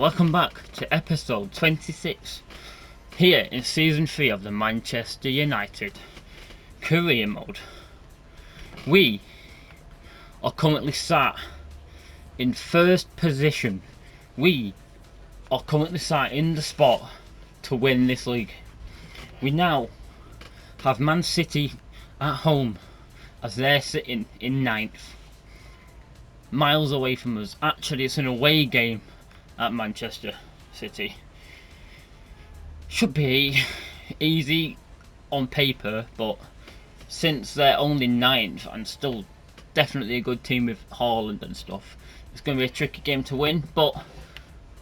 Welcome back to episode 26 here in season 3 of the Manchester United career mode. We are currently sat in first position. We are currently sat in the spot to win this league. We now have Man City at home as they're sitting in 9th, miles away from us. Actually, it's an away game at Manchester City. Should be easy on paper, but since they're only 9th and still definitely a good team with Haaland and stuff, it's going to be a tricky game to win, but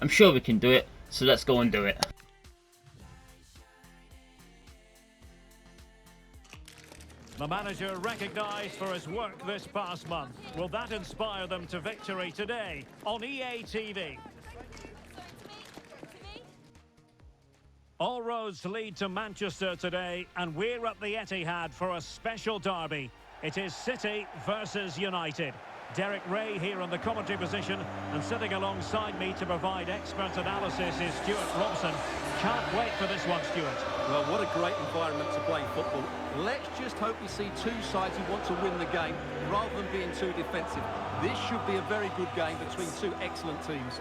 I'm sure we can do it, so let's go and do it. The manager recognised for his work this past month. Will that inspire them to victory today on EA TV? All roads lead to Manchester today, and we're at the Etihad for a special derby. It is City versus United. Derek Ray here in the commentary position, and sitting alongside me to provide expert analysis is Stuart Robson. Can't wait for this one, Stuart. Well, what a great environment to play football. Let's just hope we see two sides who want to win the game rather than being too defensive. This should be a very good game between two excellent teams.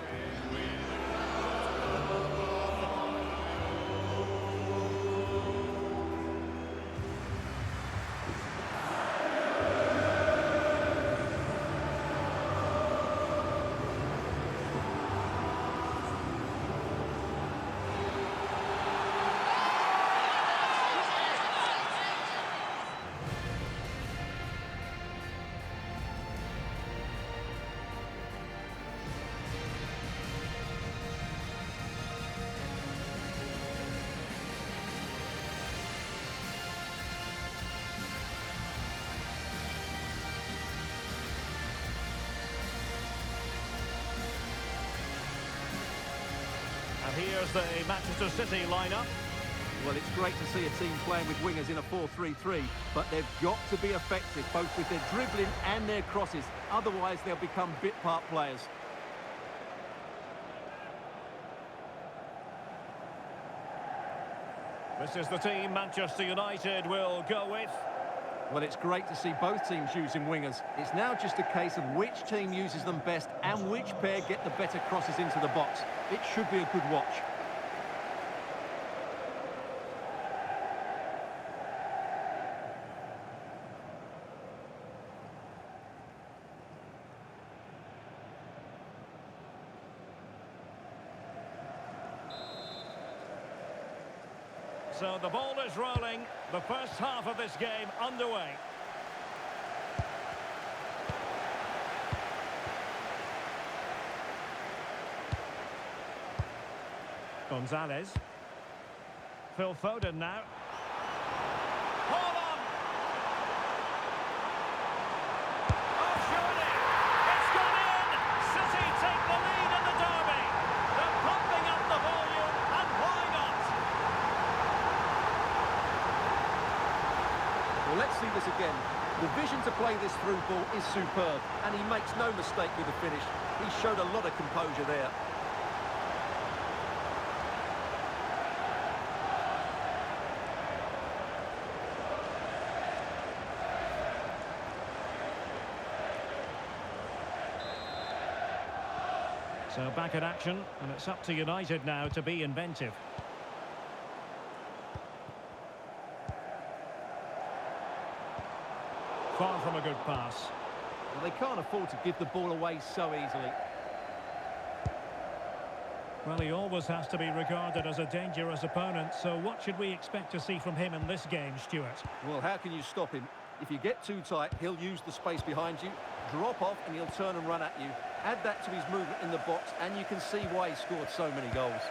Here's the Manchester City lineup. Well, it's great to see a team playing with wingers in a 4-3-3, but they've got to be effective, both with their dribbling and their crosses. Otherwise, they'll become bit-part players. This is the team Manchester United will go with. Well, it's great to see both teams using wingers. It's now just a case of which team uses them best and which pair get the better crosses into the box. It should be a good watch. So the ball is rolling. The first half of this game underway. Gonzalez. Phil Foden now. Haaland! Oh, surely! It's gone in! City take the lead in the derby. They're pumping up the volume, and why not? Well, let's see this again. The vision to play this through ball is superb, and he makes no mistake with the finish. He showed a lot of composure there. So back in action, and it's up to United now to be inventive. Far from a good pass. Well, they can't afford to give the ball away so easily. Well, he always has to be regarded as a dangerous opponent, so what should we expect to see from him in this game, Stuart? Well, how can you stop him? If you get too tight, he'll use the space behind you, drop off, and he'll turn and run at you. Add that to his movement in the box, and you can see why he scored so many goals.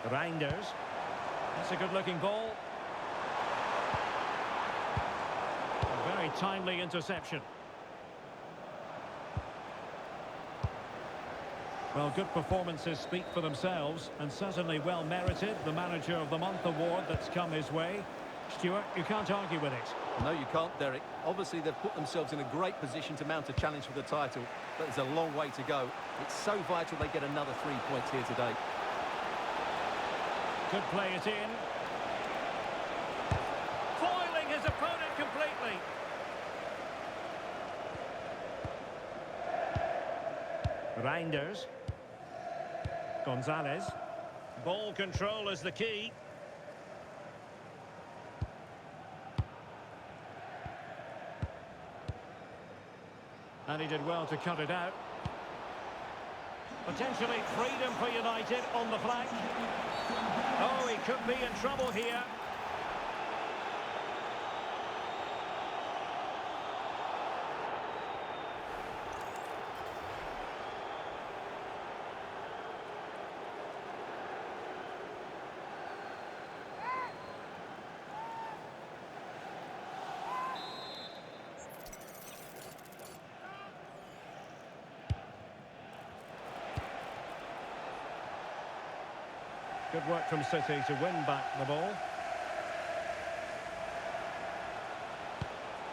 Reinders. That's a good-looking ball. A very timely interception. Well, good performances speak for themselves, and certainly well merited. The Manager of the Month award that's come his way. Stuart, you can't argue with it. No, you can't, Derek. Obviously, they've put themselves in a great position to mount a challenge for the title, but there's a long way to go. It's so vital they get another 3 points here today. Could play it in. Foiling his opponent completely. Reinders. Gonzalez. Ball control is the key. And he did well to cut it out. Potentially freedom for United on the flank. Oh, he could be in trouble here. Good work from City to win back the ball.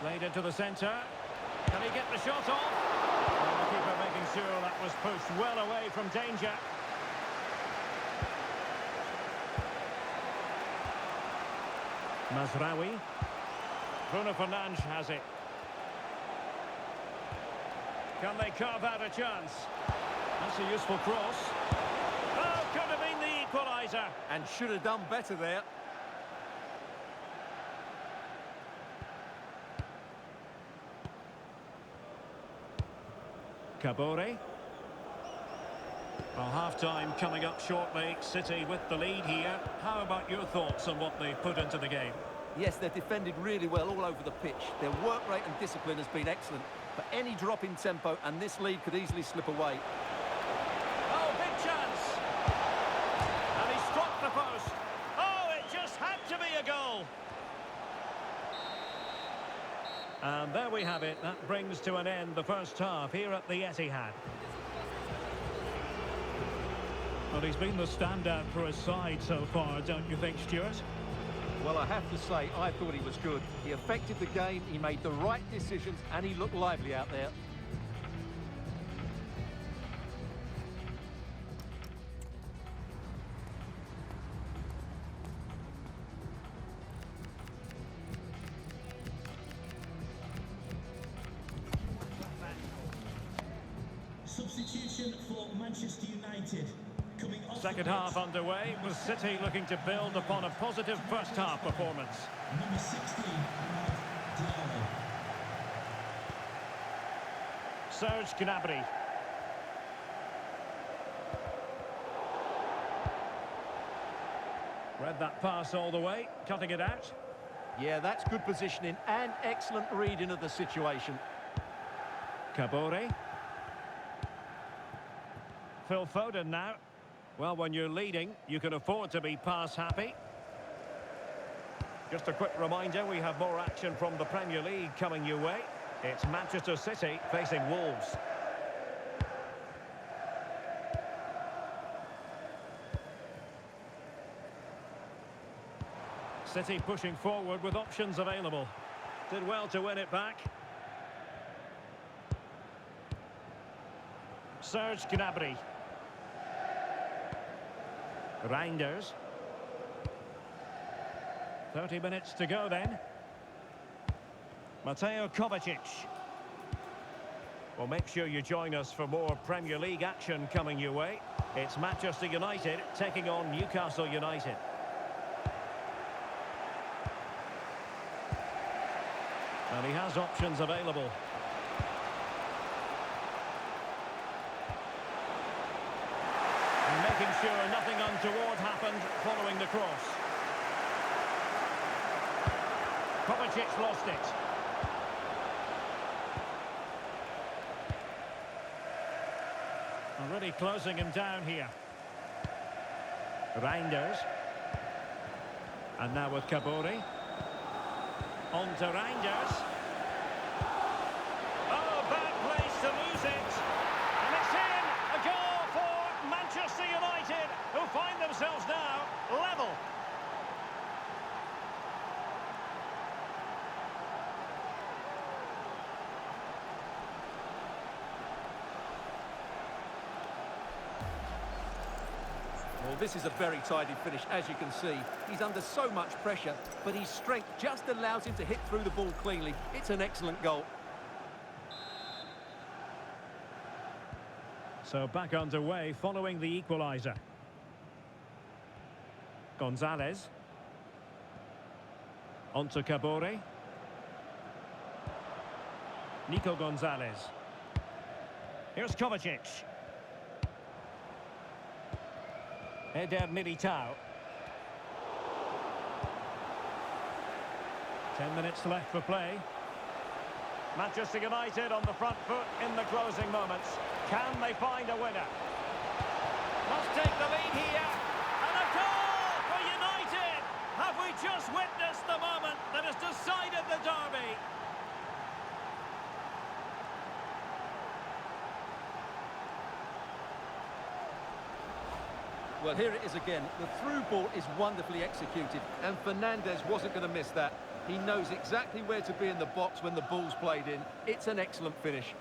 Played into the centre. Can he get the shot off? And the keeper making sure that was pushed well away from danger. Mazraoui. Bruno Fernandes has it. Can they carve out a chance? That's a useful cross. Oh, could have been the equaliser. And should have done better there. Kabore. Well, half-time coming up shortly. City with the lead here. How about your thoughts on what they've put into the game? Yes, they've defended really well all over the pitch. Their work rate and discipline has been excellent. But any drop in tempo and this lead could easily slip away. Oh, big chance! And he struck the post. Oh, it just had to be a goal. And there we have it. That brings to an end the first half here at the Etihad. Well, he's been the standout for his side so far, don't you think, Stuart? Well, I have to say, I thought he was good. He affected the game, he made the right decisions, and he looked lively out there. Substitution for Manchester United. Coming off Second half underway, with City looking to build upon a positive first half performance. number 16, Diallo. Serge Gnabry. Read that pass all the way, cutting it out. Yeah, that's good positioning and excellent reading of the situation. Kabore. Phil Foden now. Well, when you're leading, you can afford to be pass happy. Just a quick reminder, we have more action from the Premier League coming your way. It's Manchester City facing Wolves. City pushing forward with options available. Did well to win it back. Serge Gnabry. Reinders. 30 minutes to go then. Mateo Kovacic. Well, make sure you join us for more Premier League action coming your way. It's Manchester United taking on Newcastle United. And he has options available. And making sure nothing untoward happened following the cross. Kovacic lost it. And really closing him down here. Reinders. And now with Kabore. On to Reinders. Oh, bad place to lose it. And it's in. A goal for Manchester United, who find themselves now level. Well, this is a very tidy finish, as you can see. He's under so much pressure, but his strength just allows him to hit through the ball cleanly. It's an excellent goal. So back underway following the equaliser. Gonzalez. On to Kabore. Nico Gonzalez. Here's Kovacic. Eder Militao. 10 minutes left for play. Manchester United on the front foot in the closing moments. Can they find a winner? Must take the lead here. And a goal for United! Have we just witnessed the moment that has decided the derby? Well, here it is again. The through ball is wonderfully executed, and Fernandes wasn't going to miss that. He knows exactly where to be in the box when the ball's played in. It's an excellent finish.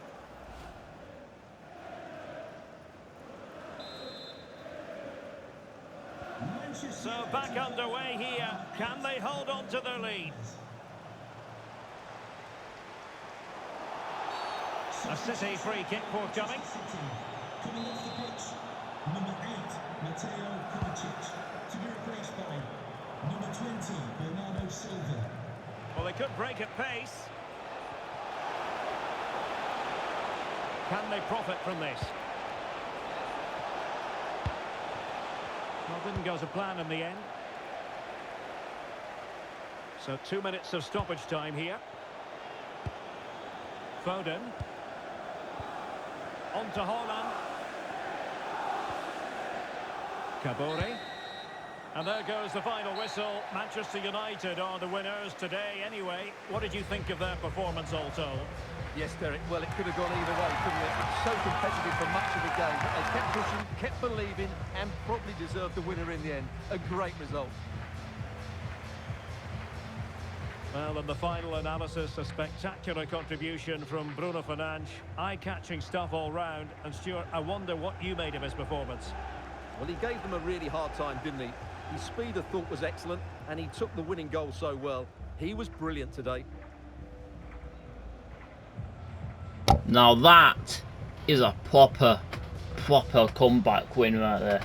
So back underway here. Can they hold on to their lead? A City free kick forthcoming. Coming off the pitch, number 8, Mateo Kovacic, to be replaced by number 20, Bernardo Silva. Well, they could break at pace. Can they profit from this? Well, didn't go to plan in the end. So 2 minutes of stoppage time here. Foden. On to Haaland. Kabore. And there goes the final whistle. Manchester United are the winners today anyway. What did you think of their performance all told? Yes, Derek, well, it could have gone either way, couldn't it? It's so competitive for much of the game. But they kept pushing, kept believing, and probably deserved the winner in the end. A great result. Well, in the final analysis, a spectacular contribution from Bruno Fernandes. Eye-catching stuff all round. And Stuart, I wonder what you made of his performance. Well, he gave them a really hard time, didn't he? His speed, I thought, was excellent, and he took the winning goal so well. He was brilliant today. Now that is a proper comeback win right there.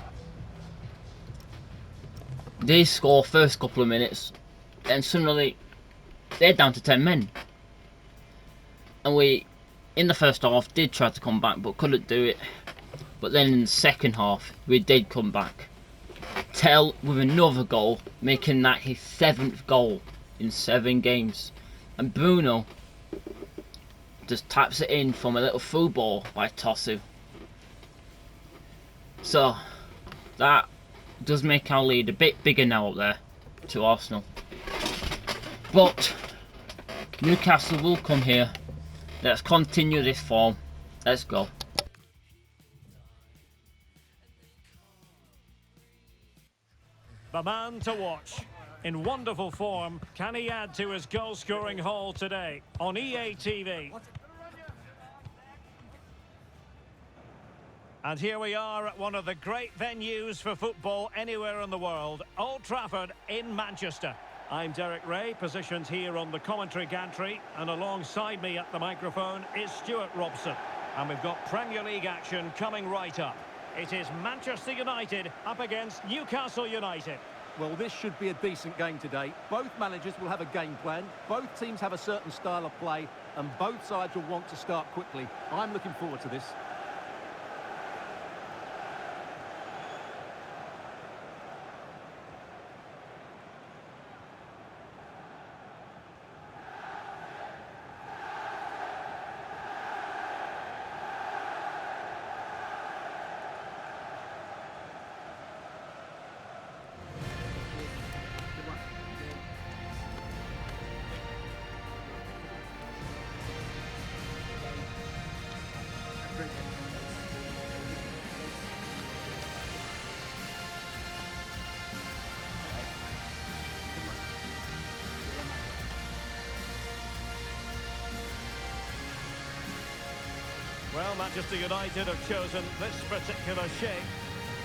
They score first couple of minutes, then suddenly they're down to 10 men. And we, in the first half, did try to come back but couldn't do it. But then in the second half, we did come back. TEL with another goal, making that his 7th goal in 7 games. And Bruno just taps it in from a little through ball by Tosu. So that does make our lead a bit bigger now up there to Arsenal. But Newcastle will come here. Let's continue this form. Let's go. The man to watch. In wonderful form, can he add to his goal-scoring haul today on EA TV? And here we are at one of the great venues for football anywhere in the world, Old Trafford in Manchester. I'm Derek Ray, positioned here on the commentary gantry, and alongside me at the microphone is Stuart Robson. And we've got Premier League action coming right up. It is Manchester United up against Newcastle United. Well, this should be a decent game today. Both managers will have a game plan. Both teams have a certain style of play, and both sides will want to start quickly. I'm looking forward to this. Well, Manchester United have chosen this particular shape.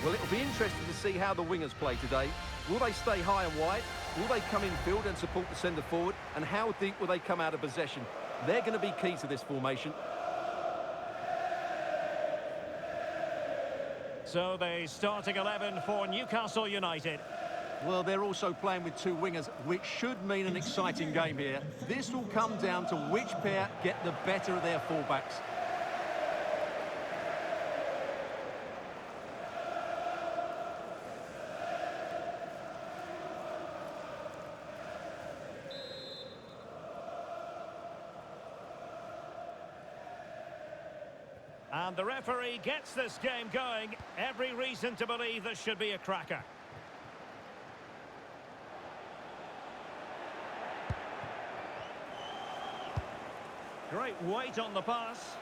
Well, it'll be interesting to see how the wingers play today. Will they stay high and wide? Will they come in field and support the centre forward? And how deep will they come out of possession? They're going to be key to this formation. So the starting 11 for Newcastle United. Well, they're also playing with two wingers, which should mean an exciting game here. This will come down to which pair get the better of their fullbacks. And the referee gets this game going. Every reason to believe this should be a cracker. Great weight on the pass.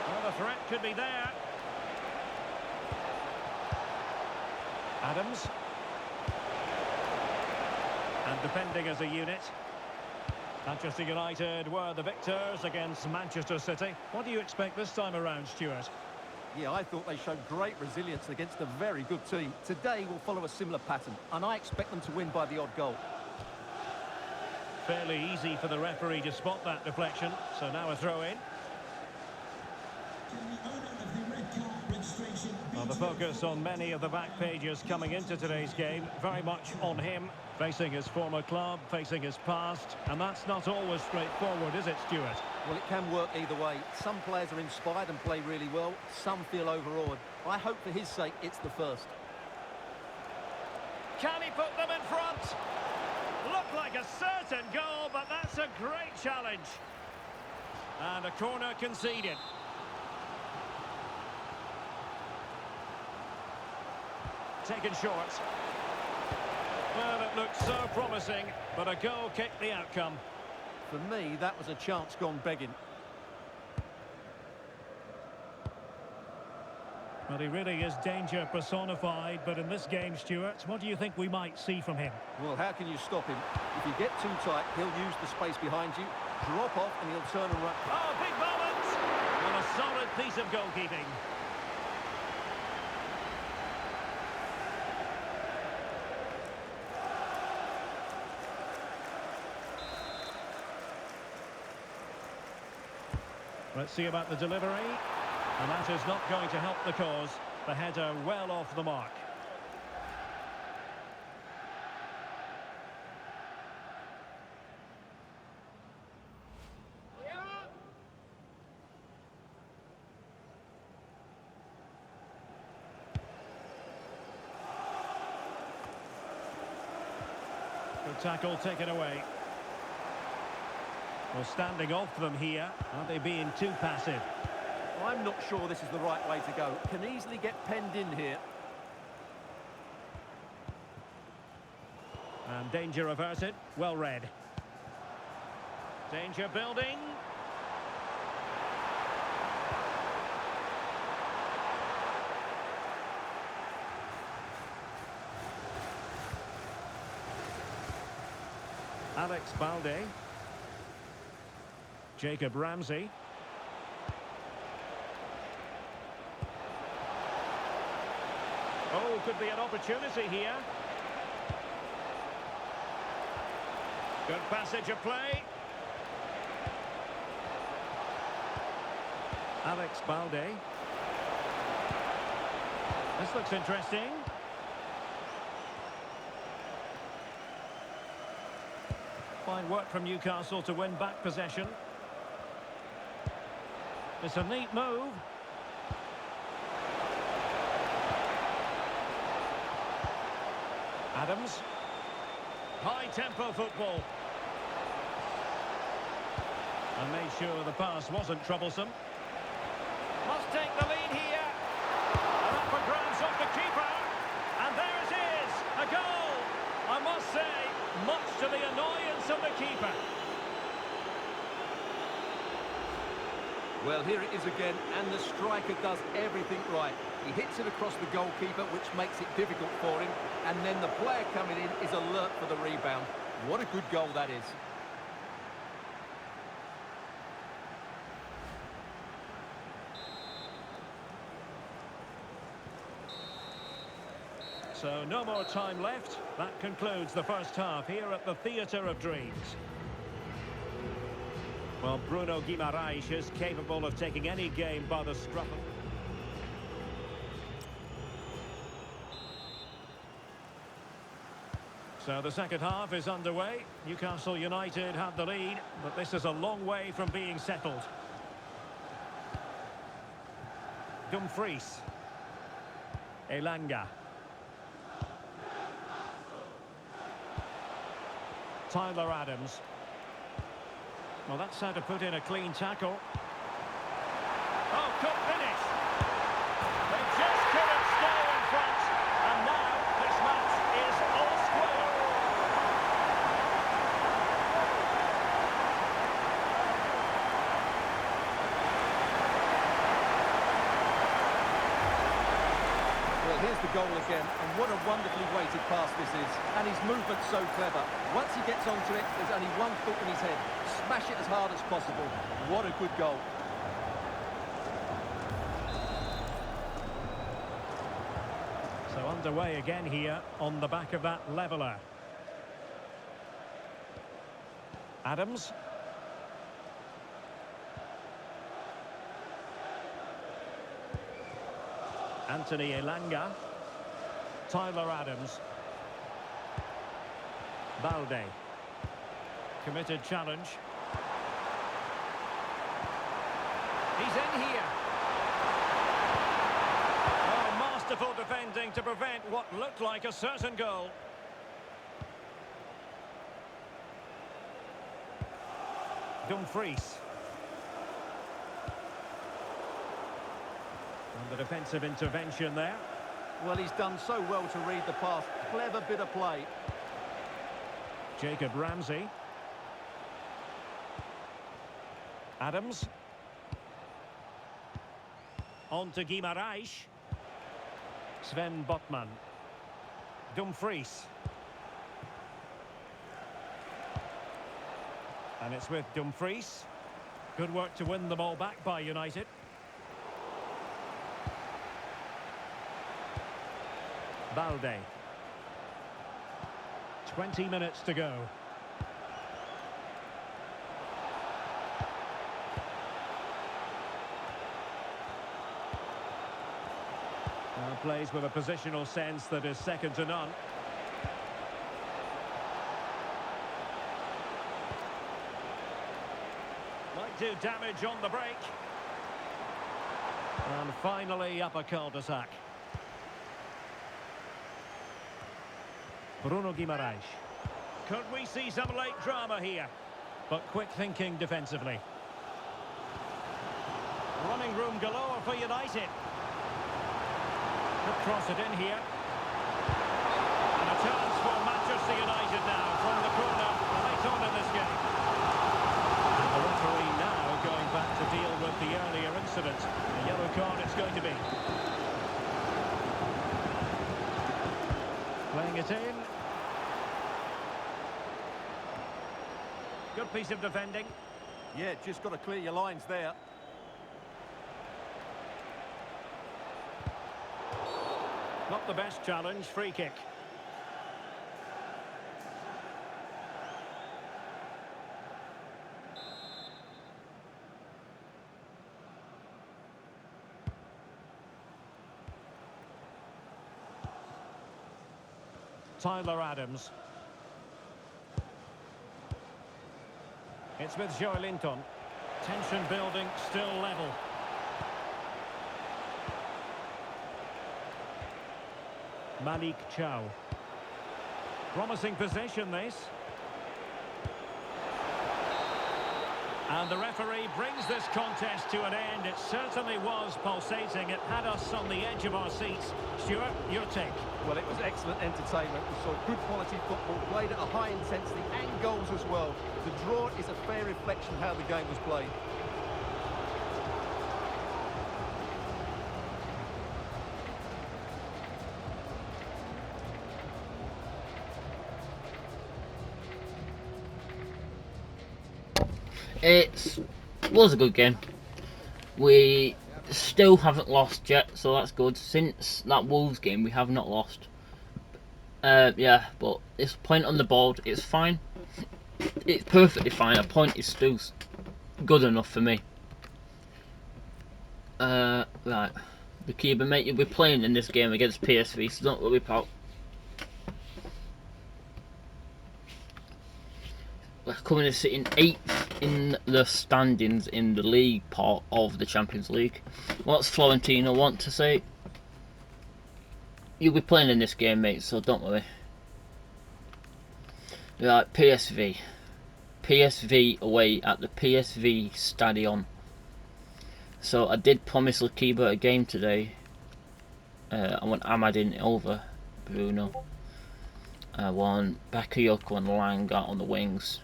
Well, the threat could be there. Adams. And defending as a unit. Manchester United were the victors against Manchester City. What do you expect this time around, Stuart? Yeah, I thought they showed great resilience against a very good team. Today will follow a similar pattern, and I expect them to win by the odd goal. Fairly easy for the referee to spot that deflection, so now a throw-in. Can the owner of the red card registration Well, the focus on many of the back pages coming into today's game, very much on him, facing his former club, facing his past, and that's not always straightforward, is it, Stuart? Well, it can work either way. Some players are inspired and play really well. Some feel overawed. I hope for his sake it's the first. Can he put them in front? Looked like a certain goal, but that's a great challenge. And a corner conceded. Taken short. Well, it looked so promising, but a goal kicked the outcome. For me, that was a chance gone begging. Well, he really is danger personified, but in this game, Stuart, what do you think we might see from him? Well, how can you stop him? If you get too tight, he'll use the space behind you, drop off, and he'll turn and run. Oh, big moment! Well, a solid piece of goalkeeping. Let's see about the delivery. And that is not going to help the cause. The header well off the mark. Good tackle taken away. Well, standing off them here. Are they being too passive? I'm not sure this is the right way to go. Can easily get penned in here. And danger averted. Well read. Danger building. Alex Balde. Jacob Ramsey. Oh, could be an opportunity here. Good passage of play. Alex Balde. This looks interesting. Fine work from Newcastle to win back possession. It's a neat move. Adams. High-tempo football. And made sure the pass wasn't troublesome. Must take the lead here. And up for grabs off the keeper. And there it is, a goal. I must say, much to the annoyance of the keeper. Well, here it is again, and the striker does everything right. He hits it across the goalkeeper, which makes it difficult for him, and then the player coming in is alert for the rebound. What a good goal that is. So no more time left. That concludes the first half here at the Theatre of Dreams. Well, Bruno Guimaraes is capable of taking any game by the scruff of... So the second half is underway. Newcastle United have the lead, but this is a long way from being settled. Dumfries. Elanga. Tyler Adams. Well, that's how to put in a clean tackle. Oh, good finish! They just couldn't stay in front, and now this match is all square. Well, here's the goal again, and what a wonderfully weighted pass this is. And his movement's so clever. Once he gets onto it, there's only one thought in his head. Smash it as hard as possible. What a good goal. So underway again here on the back of that leveller. Adams. Anthony Elanga. Tyler Adams. Balde. Committed challenge. He's in here. Oh, masterful defending to prevent what looked like a certain goal. Dumfries. And the defensive intervention there. Well, he's done so well to read the pass. Clever bit of play. Jacob Ramsey. Adams. On to Guimaraes. Sven Botman. Dumfries. And it's with Dumfries. Good work to win the ball back by United. Balde. 20 minutes to go. Now plays with a positional sense that is second to none. Might do damage on the break. And finally up a cul-de-sac. Bruno Guimaraes. Could we see some late drama here? But quick thinking defensively. Running room galore for United. Could cross it in here. And a chance for Manchester United now from the corner late on in this game. And the referee now going back to deal with the earlier incident. A yellow card it's going to be. Playing it in. Good piece of defending. Yeah, just got to clear your lines there. Not the best challenge, free kick. Tyler Adams. It's with Joelinton. Tension building, still level. Malik Chow. Promising position this. And the referee brings this contest to an end. It certainly was pulsating. It had us on the edge of our seats. Stuart, your take. Well, it was excellent entertainment. We saw good quality football played at a high intensity and goals as well. The draw is a fair reflection of how the game was played. It was a good game. We still haven't lost yet, so that's good. Since that Wolves game, we have not lost. Yeah, but it's a point on the board. It's fine. It's perfectly fine. A point is still good enough for me. Right. The keeper, mate, you'll be playing in this game against PSV, so don't worry, pal. We're coming in sitting 8th in the standings in the league part of the Champions League. What's Florentino want to say? You'll be playing in this game, mate, so don't worry. Right, PSV. PSV away at the PSV Stadion. So I did promise Lakiba a game today. I want Amadin over Bruno. I want Bakayoko and Langa on the wings.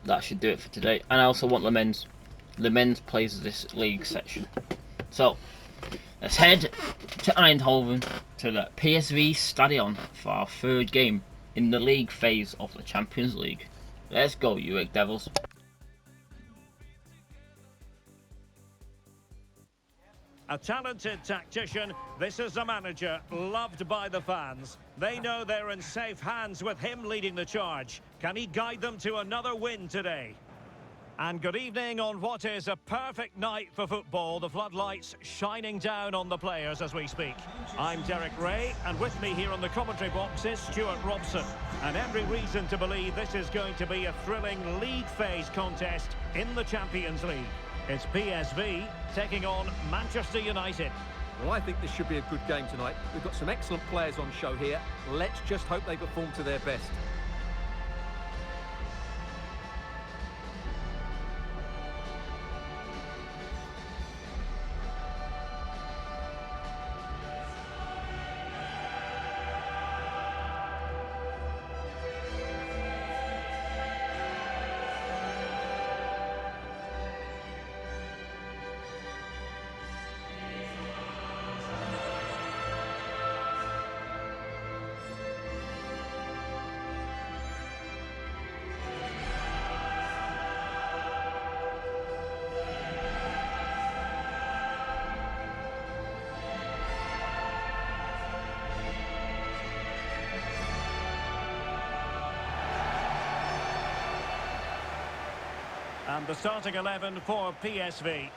That should do it for today. And I also want Lemens. Lemens plays this league section. So let's head to Eindhoven to the PSV Stadion for our third game in the league phase of the Champions League. Let's go, you Red Devils. A talented tactician, this is a manager loved by the fans. They know they're in safe hands with him leading the charge. Can he guide them to another win today? And good evening on what is a perfect night for football. The floodlights shining down on the players as we speak. I'm Derek Ray, and with me here on the commentary box is Stuart Robson. And every reason to believe this is going to be a thrilling league phase contest in the Champions League. It's PSV taking on Manchester United. Well, I think this should be a good game tonight. We've got some excellent players on show here. Let's just hope they perform to their best. And the starting 11 for PSV.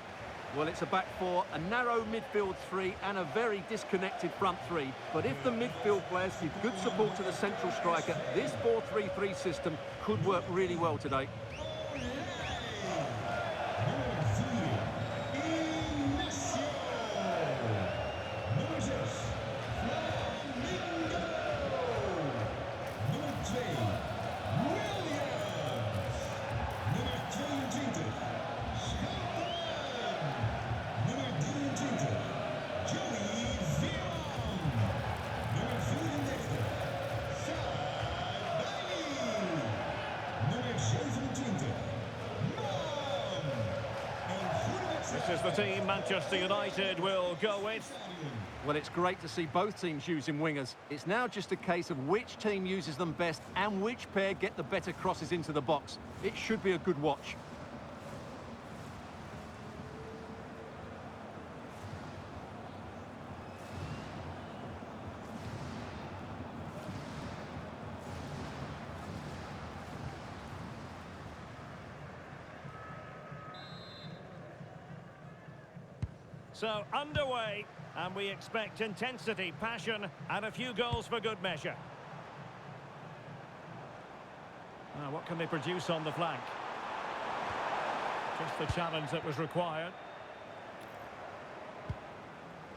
Well, it's a back four, a narrow midfield three and a very disconnected front three. But if the midfield players give good support to the central striker, this 4-3-3 system could work really well today. This is the team Manchester United will go with. Well, it's great to see both teams using wingers. It's now just a case of which team uses them best and which pair get the better crosses into the box. It should be a good watch. So underway, and we expect intensity, passion, and a few goals for good measure. Now, what can they produce on the flank? Just the challenge that was required.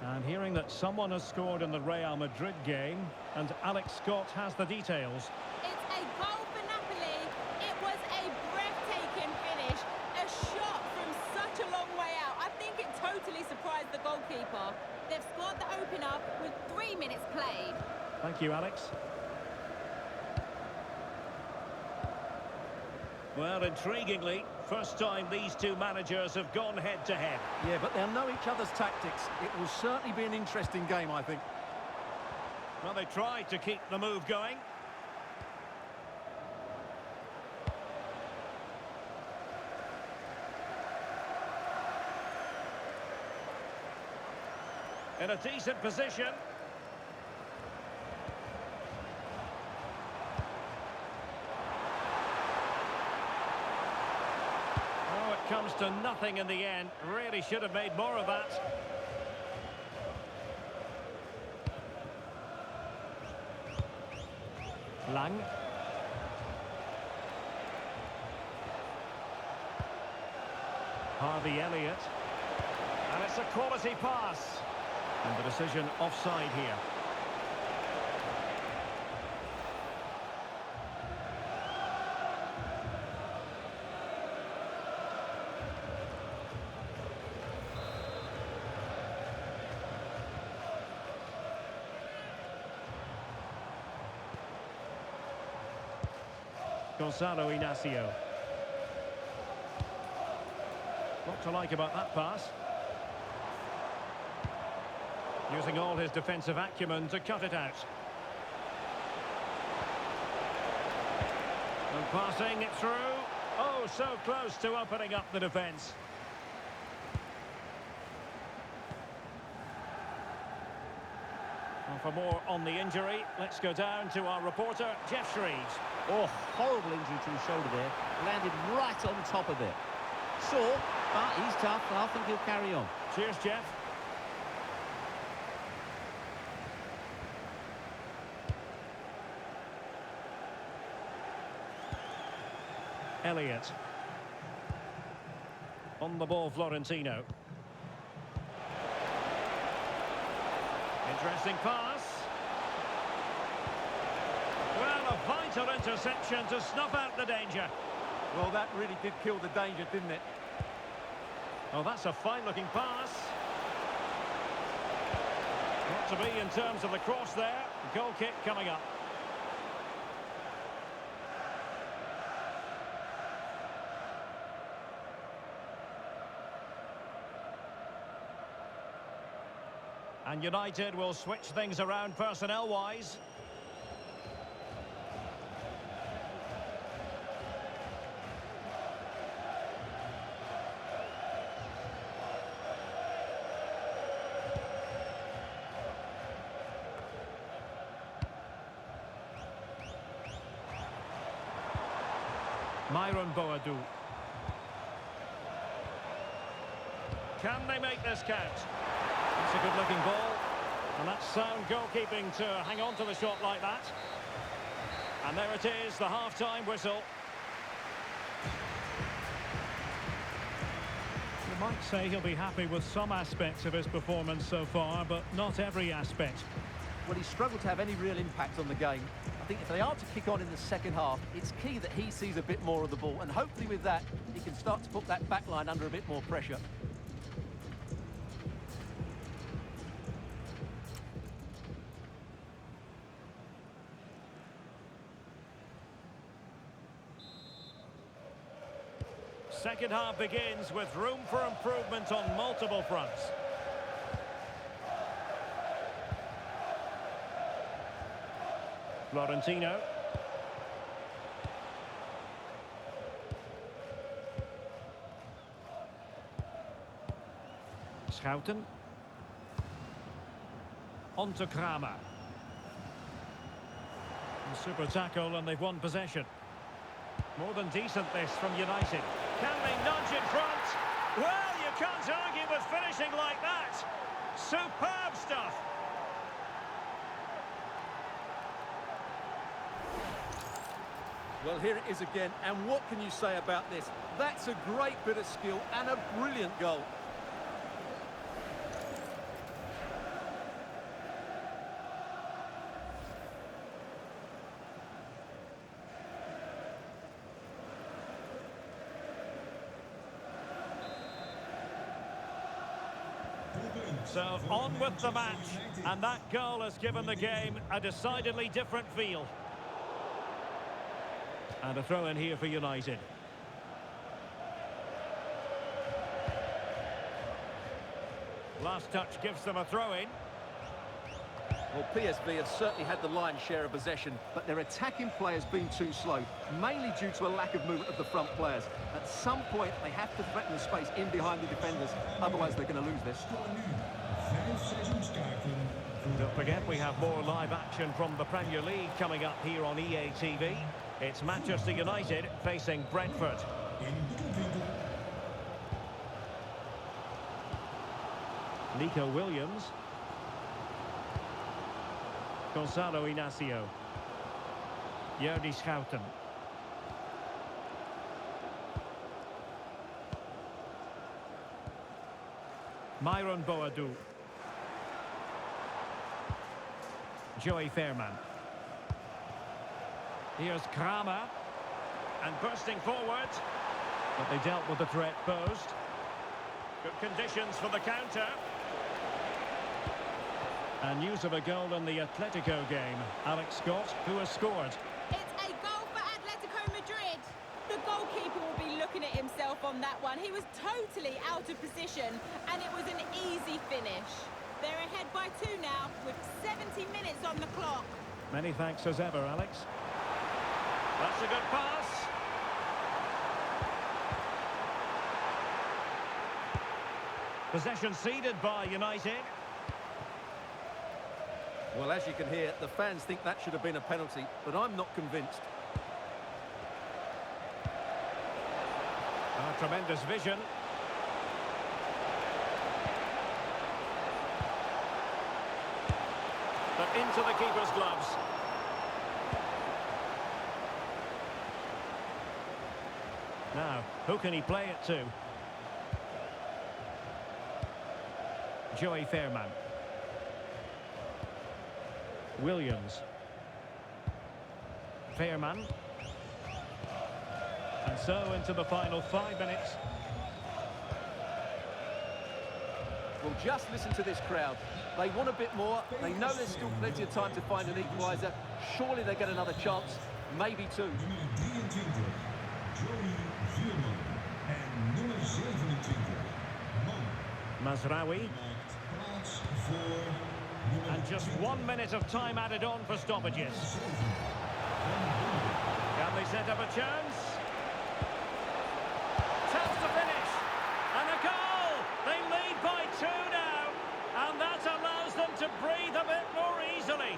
And hearing that someone has scored in the Real Madrid game, and Alex Scott has the details. It's a goal for Napoli. It was a breathtaking finish. A shot from such a long way out. I think it totally surprised the goalkeeper. They've scored the opener with 3 minutes played. Thank you, Alex. Well, intriguingly, first time these two managers have gone head-to-head. Yeah, but they'll know each other's tactics. It will certainly be an interesting game, I think. Well, they tried to keep the move going. In a decent position. comes to nothing in the end. Really should have made more of that. Lang. Harvey Elliott. And it's a quality pass. And the decision offside here. Gonzalo Inacio. What to like about that pass? Using all his defensive acumen to cut it out. And passing it through. Oh, so close to opening up the defence. And for more on the injury, let's go down to our reporter, Jeff Shreves. Oh, horrible injury to his shoulder there. Landed right on top of it. Sore, but he's tough. I think he'll carry on. Cheers, Jeff. Elliott. On the ball, Florentino. Interesting pass. Well, a vital interception to snuff out the danger. Well, that really did kill the danger, didn't it? Oh, that's a fine-looking pass. Not to be in terms of the cross there. Goal kick coming up. And United will switch things around personnel-wise. Myron Boadu. Can they make this count? It's a good-looking ball. And that's sound goalkeeping to hang on to the shot like that. And there it is, the half-time whistle. You might say he'll be happy with some aspects of his performance so far, but not every aspect. Well, he struggled to have any real impact on the game. I think if they are to kick on in the second half, it's key that he sees a bit more of the ball. And hopefully with that, he can start to put that back line under a bit more pressure. Second half begins with room for improvement on multiple fronts. Florentino. Schouten. On to Kramer. Super tackle and they've won possession. More than decent this from United. Can they nudge in front? Well, you can't argue with finishing like that. Superb stuff. Well, here it is again, and what can you say about this? That's a great bit of skill and a brilliant goal. So on with the match, and that goal has given the game a decidedly different feel. And a throw in here for United. Last touch gives them a throw in. Well, PSV have certainly had the lion's share of possession, but their attacking play has been too slow, mainly due to a lack of movement of the front players. At some point, they have to threaten the space in behind the defenders, otherwise they're going to lose this. Don't forget, we have more live action from the Premier League coming up here on EA TV. It's Manchester United facing Brentford. Nico Williams. Gonzalo Inacio. Jordi Schouten. Myron Boadu. Joey Fairman. Here's Kramer. And bursting forward. But they dealt with the threat posed. Good conditions for the counter. And news of a goal in the Atletico game. Alex Scott, who has scored. It's a goal for Atletico Madrid. The goalkeeper will be looking at himself on that one. He was totally out of position, and it was an easy finish. They're ahead by 2 now, with 70 minutes on the clock. Many thanks as ever, Alex. That's a good pass. Possession ceded by United. Well, as you can hear, the fans think that should have been a penalty, but I'm not convinced. Tremendous vision. But into the keeper's gloves. Now, who can he play it to? Joey Fairman. Williams. Fairman. And so into the final 5 minutes. Well, just listen to this crowd. They want a bit more. They know there's still plenty of time to find an equaliser. Surely they get another chance, maybe 2. Nummer 23, Joey Veerman. En nummer 27, Man. Mazraoui. Maakt plaats voor nummer And just 1 minute of time added on for stoppages. 7. Can they set up a chance? Chance to finish. And a goal! They lead by 2 now. And that allows them to breathe a bit more easily.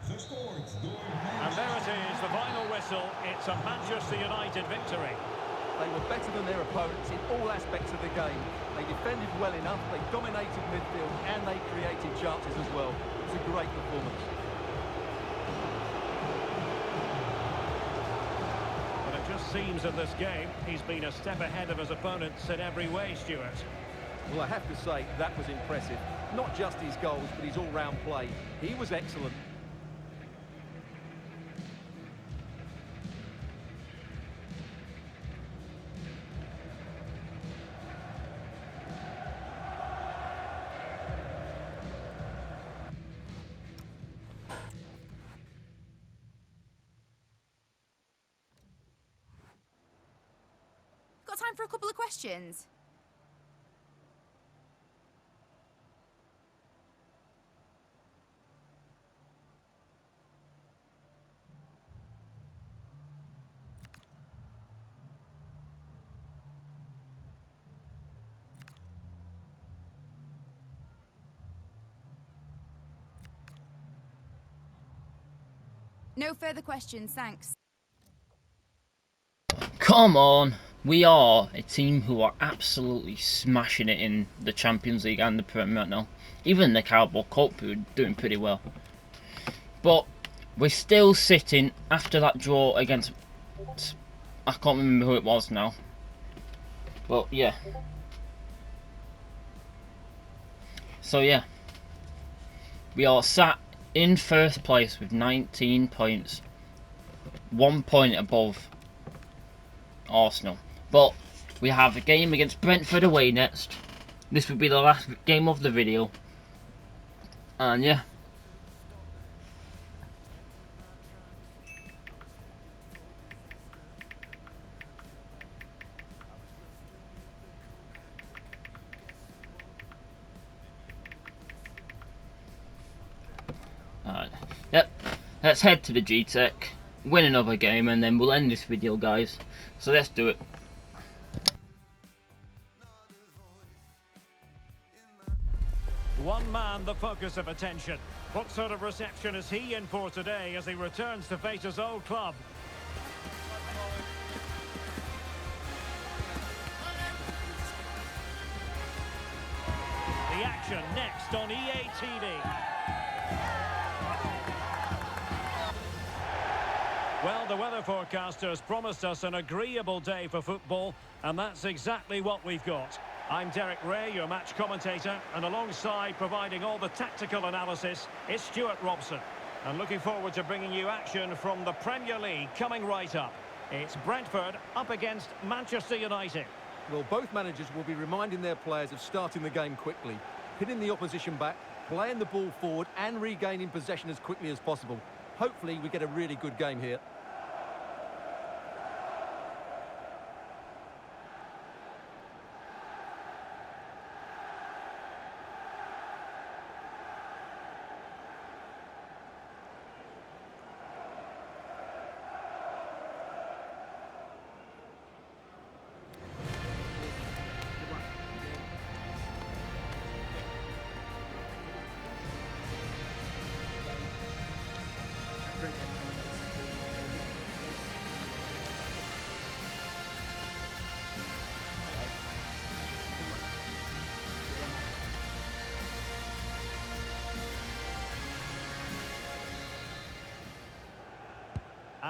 Gescoord door And there it is, the final whistle. It's a Manchester United victory. They were better than their opponents in all aspects of the game. They defended well enough, they dominated midfield, and they created chances as well. It was a great performance. But it just seems in this game, he's been a step ahead of his opponents in every way, Stuart. Well, I have to say, that was impressive. Not just his goals, but his all-round play. He was excellent. Got time for a couple of questions? No further questions, thanks. Come on! We are a team who are absolutely smashing it in the Champions League and the Premier now. Even the Carabao Cup, we're doing pretty well. But we're still sitting after that draw against... I can't remember who it was now. But yeah. So yeah. We are sat in first place with 19 points. 1 point above Arsenal. But we have a game against Brentford away next. This will be the last game of the video. And yeah. Let's head to the G-Tech, win another game, and then we'll end this video, guys. So let's do it. One man the focus of attention. What sort of reception is he in for today as he returns to face his old club? The action next on EA TV. Well, the weather forecasters promised us an agreeable day for football, and that's exactly what we've got. I'm Derek Ray, your match commentator, and alongside providing all the tactical analysis is Stuart Robson. And looking forward to bringing you action from the Premier League coming right up. It's Brentford up against Manchester United. Well, both managers will be reminding their players of starting the game quickly, pinning the opposition back, playing the ball forward and regaining possession as quickly as possible. Hopefully we get a really good game here.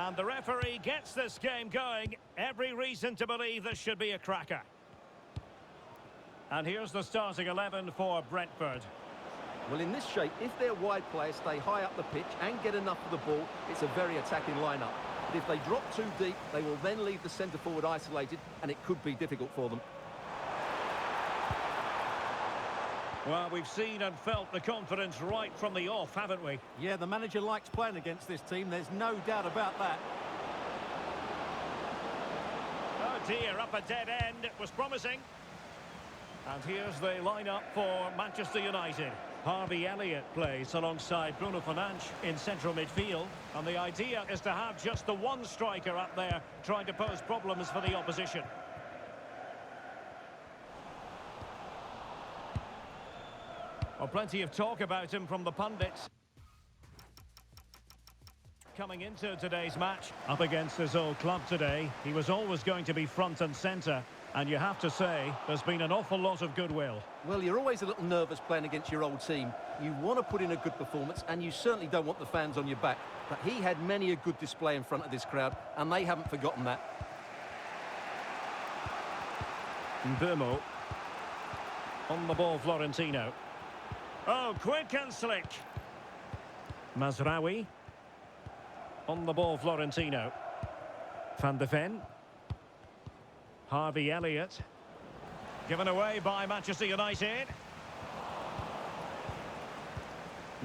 And the referee gets this game going. Every reason to believe this should be a cracker. And here's the starting 11 for Brentford. Well, in this shape, if their wide players stay high up the pitch and get enough of the ball, it's a very attacking lineup. But if they drop too deep, they will then leave the centre-forward isolated, and it could be difficult for them. Well, we've seen and felt the confidence right from the off, haven't we? Yeah, the manager likes playing against this team, there's no doubt about that. Oh dear, up a dead end. It was promising. And here's the lineup for Manchester United. Harvey Elliott plays alongside Bruno Fernandes in central midfield. And the idea is to have just the one striker up there trying to pose problems for the opposition. Well, plenty of talk about him from the pundits. Coming into today's match, up against his old club today, he was always going to be front and centre. And you have to say, there's been an awful lot of goodwill. Well, you're always a little nervous playing against your old team. You want to put in a good performance, and you certainly don't want the fans on your back. But he had many a good display in front of this crowd, and they haven't forgotten that. Mbomo. On the ball, Florentino. Oh, quick and slick. Mazraoui. On the ball, Florentino. Van de Ven. Harvey Elliott. Given away by Manchester United.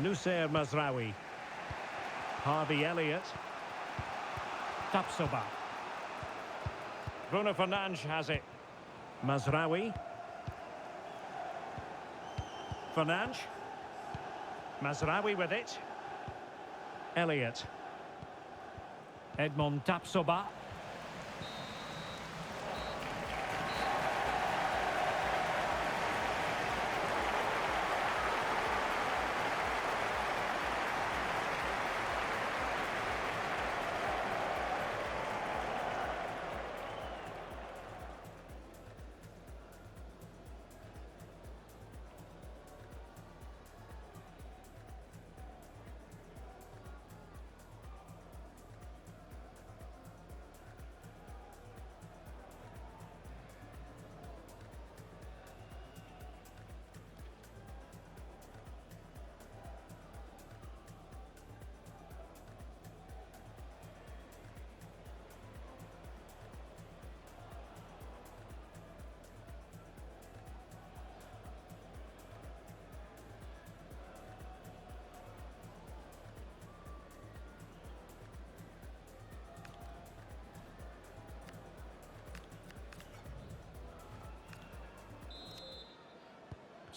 Noussair Mazraoui. Harvey Elliott. Tapsoba. Bruno Fernandes has it. Mazraoui. Fernandes. Mazraoui with it. Elliott. Edmond Tapsoba.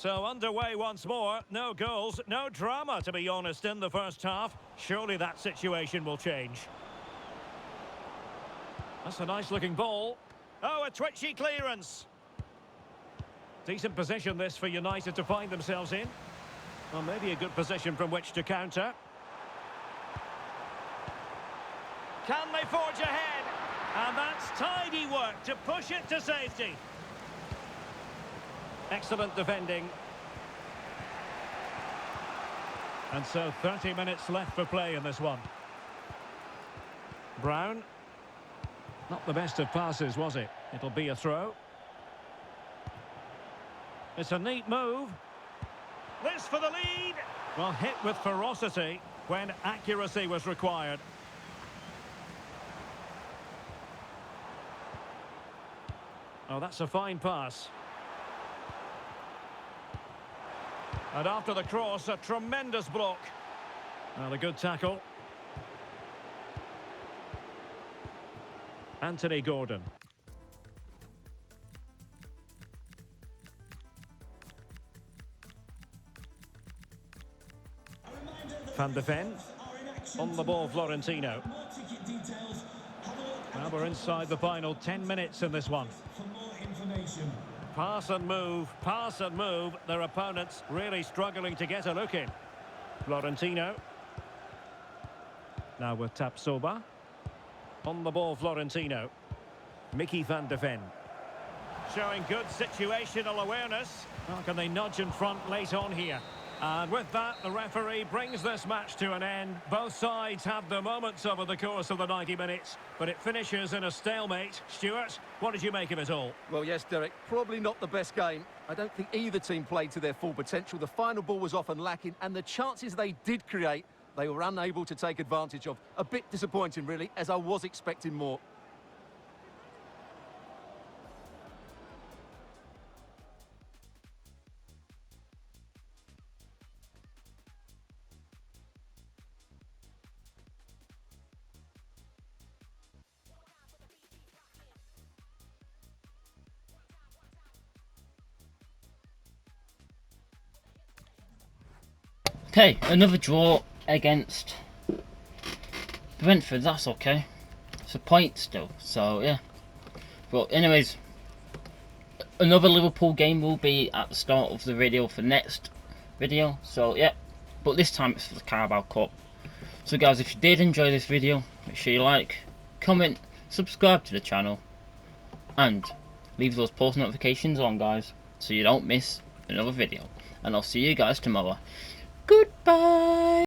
So underway once more. No goals, no drama, to be honest, in the first half. Surely that situation will change. That's a nice looking ball. Oh, a twitchy clearance. Decent position this for United to find themselves in. Well, maybe a good position from which to counter. Can they forge ahead? And that's tidy work to push it to safety. Excellent defending. And so 30 minutes left for play in this one. Brown. Not the best of passes, was it? It'll be a throw. It's a neat move. This for the lead. Well, hit with ferocity when accuracy was required. Oh, that's a fine pass. And after the cross, a tremendous block. Well, a good tackle. Anthony Gordon. Van de Ven. On the ball, Florentino. Now we're inside the final 10 minutes in this one. Pass and move. Their opponents really struggling to get a look in. Florentino. Now with Tapsoba. On the ball, Florentino. Mickey van de Ven. Showing good situational awareness. How can they nudge in front late on here? And with that, the referee brings this match to an end. Both sides have their moments over the course of the 90 minutes, but it finishes in a stalemate. Stuart, what did you make of it all? Well, yes, Derek, probably not the best game. I don't think either team played to their full potential. The final ball was often lacking, and the chances they did create, they were unable to take advantage of. A bit disappointing, really, as I was expecting more. Okay, another draw against Brentford. That's okay. It's a point still, so yeah. But anyways, another Liverpool game will be at the start of the video for next video. So yeah, but this time it's for the Carabao Cup. So guys, if you did enjoy this video, make sure you like, comment, subscribe to the channel, and leave those post notifications on, guys, so you don't miss another video. And I'll see you guys tomorrow. Goodbye.